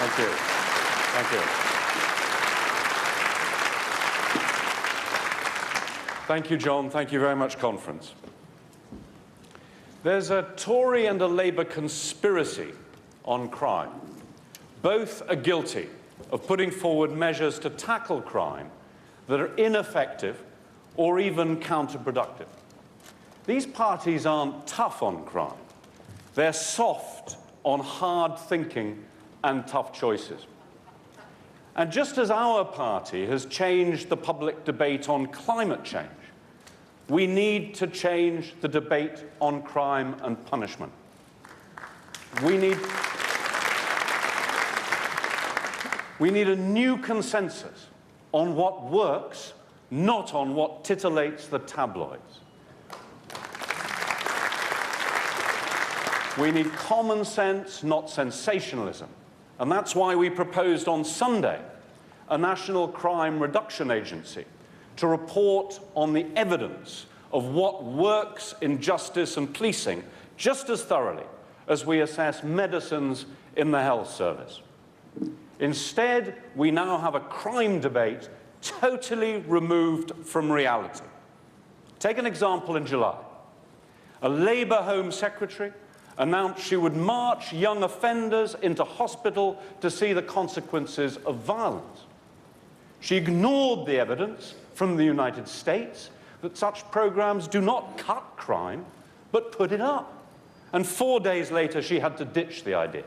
Thank you. Thank you. Thank you, John. Thank you very much, conference. There's a Tory and a Labour conspiracy on crime. Both are guilty of putting forward measures to tackle crime that are ineffective or even counterproductive. These parties aren't tough on crime. They're soft on hard thinking and tough choices. And just as our party has changed the public debate on climate change, we need to change the debate on crime and punishment. We need a new consensus on what works, not on what titillates the tabloids. We need common sense, not sensationalism. And that's why we proposed on Sunday a National Crime Reduction Agency to report on the evidence of what works in justice and policing just as thoroughly as we assess medicines in the health service. Instead, we now have a crime debate totally removed from reality. Take an example in July. A Labour Home Secretary announced she would march young offenders into hospital to see the consequences of violence. She ignored the evidence from the United States that such programs do not cut crime, but put it up. And 4 days later, she had to ditch the idea.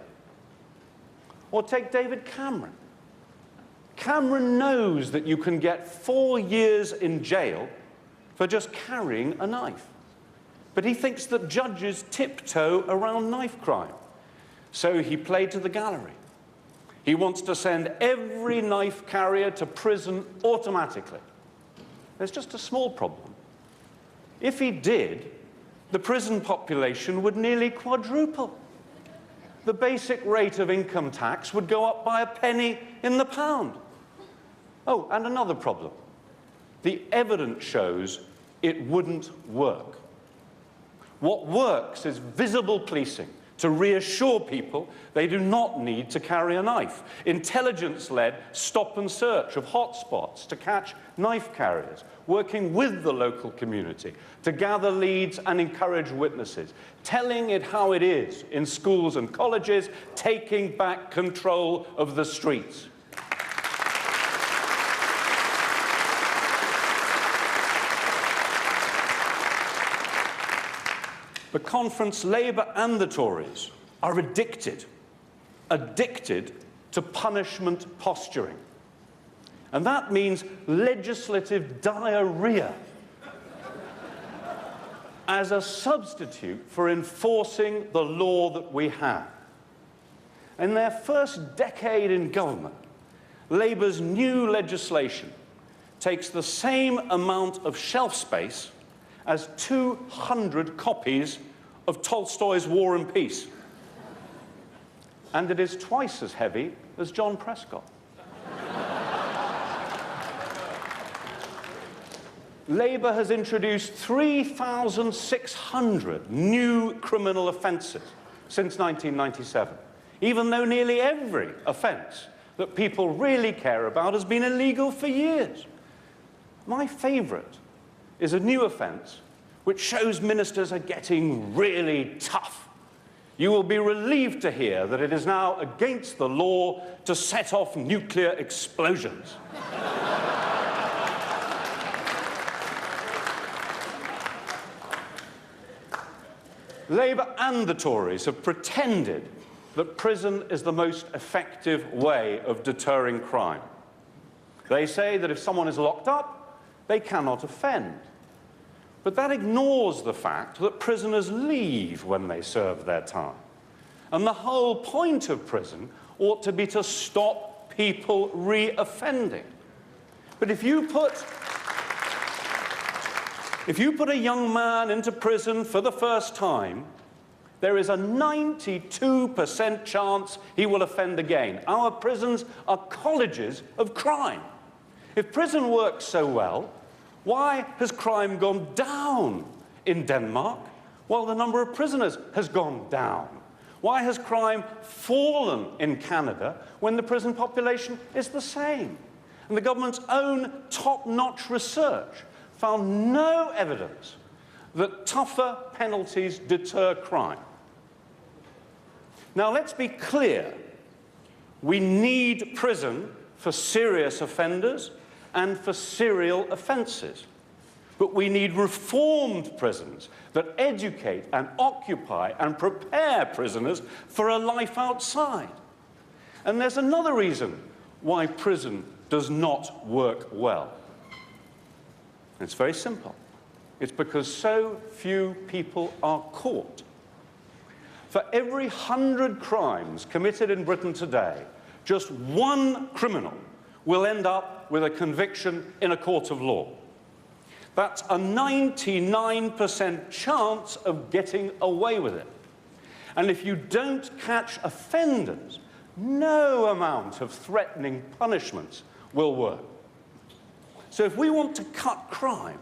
Or take David Cameron. Cameron knows that you can get 4 years in jail for just carrying a knife. But he thinks that judges tiptoe around knife crime. So he played to the gallery. He wants to send every knife carrier to prison automatically. There's just a small problem. If he did, the prison population would nearly quadruple. The basic rate of income tax would go up by a penny in the pound. Oh, and another problem. The evidence shows it wouldn't work. What works is visible policing to reassure people they do not need to carry a knife. Intelligence-led stop and search of hotspots to catch knife carriers, working with the local community to gather leads and encourage witnesses, telling it how it is in schools and colleges, taking back control of the streets. The conference, Labour and the Tories, are addicted to punishment posturing. And that means legislative diarrhea as a substitute for enforcing the law that we have. In their first decade in government, Labour's new legislation takes the same amount of shelf space as 200 copies of Tolstoy's War and Peace. And it is twice as heavy as John Prescott. Labour has introduced 3,600 new criminal offences since 1997, even though nearly every offence that people really care about has been illegal for years. My favourite is a new offence which shows ministers are getting really tough. You will be relieved to hear that it is now against the law to set off nuclear explosions. Labour and the Tories have pretended that prison is the most effective way of deterring crime. They say that if someone is locked up, they cannot offend. But that ignores the fact that prisoners leave when they serve their time. And the whole point of prison ought to be to stop people re-offending. But if you put a young man into prison for the first time, there is a 92% chance he will offend again. Our prisons are colleges of crime. If prison works so well, why has crime gone down in Denmark while the number of prisoners has gone down? Why has crime fallen in Canada when the prison population is the same? And the government's own top-notch research found no evidence that tougher penalties deter crime. Now, let's be clear. We need prison for serious offenders and for serial offences. But we need reformed prisons that educate and occupy and prepare prisoners for a life outside. And there's another reason why prison does not work well. It's very simple. It's because so few people are caught. For every 100 crimes committed in Britain today, just one criminal will end up with a conviction in a court of law. That's a 99% chance of getting away with it. And if you don't catch offenders, no amount of threatening punishments will work. So if we want to cut crime,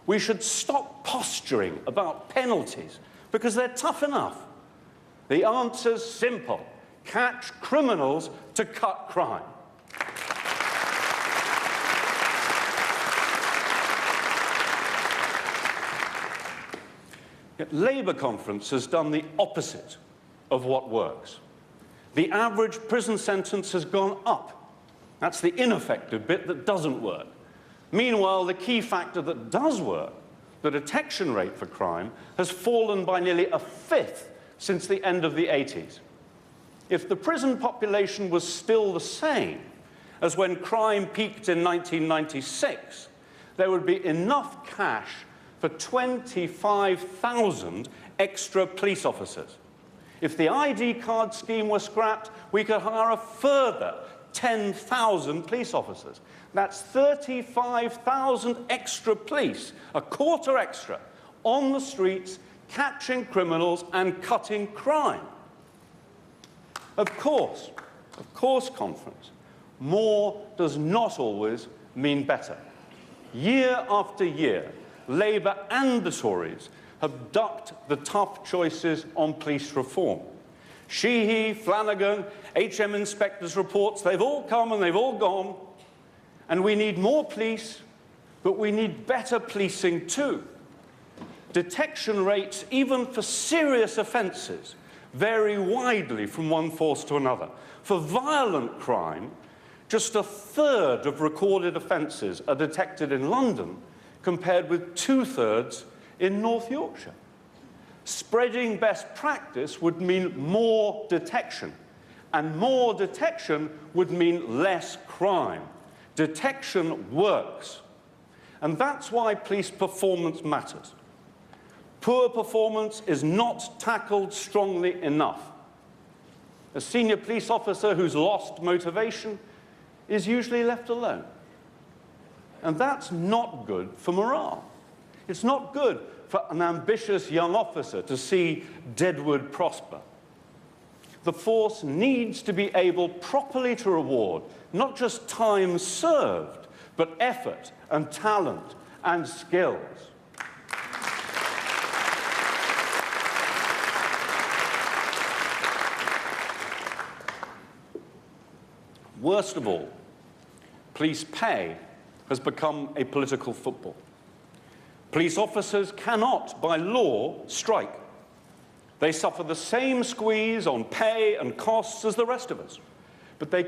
we should stop posturing about penalties because they're tough enough. The answer's simple. Catch criminals to cut crime. Yet Labour conference has done the opposite of what works. The average prison sentence has gone up. That's the ineffective bit that doesn't work. Meanwhile, the key factor that does work, the detection rate for crime, has fallen by nearly a fifth since the end of the 80s. If the prison population was still the same as when crime peaked in 1996, there would be enough cash for 25,000 extra police officers. If the ID card scheme were scrapped, we could hire a further 10,000 police officers. That's 35,000 extra police, a quarter extra, on the streets, catching criminals and cutting crime. Of course, conference, more does not always mean better. Year after year, Labour and the Tories have ducked the tough choices on police reform. Sheehy, Flanagan, HM inspectors' reports, they've all come and they've all gone. And we need more police, but we need better policing too. Detection rates, even for serious offences, vary widely from one force to another. For violent crime, just a third of recorded offences are detected in London, compared with 2/3 in North Yorkshire. Spreading best practice would mean more detection, and more detection would mean less crime. Detection works, and that's why police performance matters. Poor performance is not tackled strongly enough. A senior police officer who's lost motivation is usually left alone. And that's not good for morale. It's not good for an ambitious young officer to see Deadwood prosper. The force needs to be able properly to reward not just time served, but effort and talent and skills. Worst of all, police pay has become a political football. Police officers cannot, by law, strike. They suffer the same squeeze on pay and costs as the rest of us, but they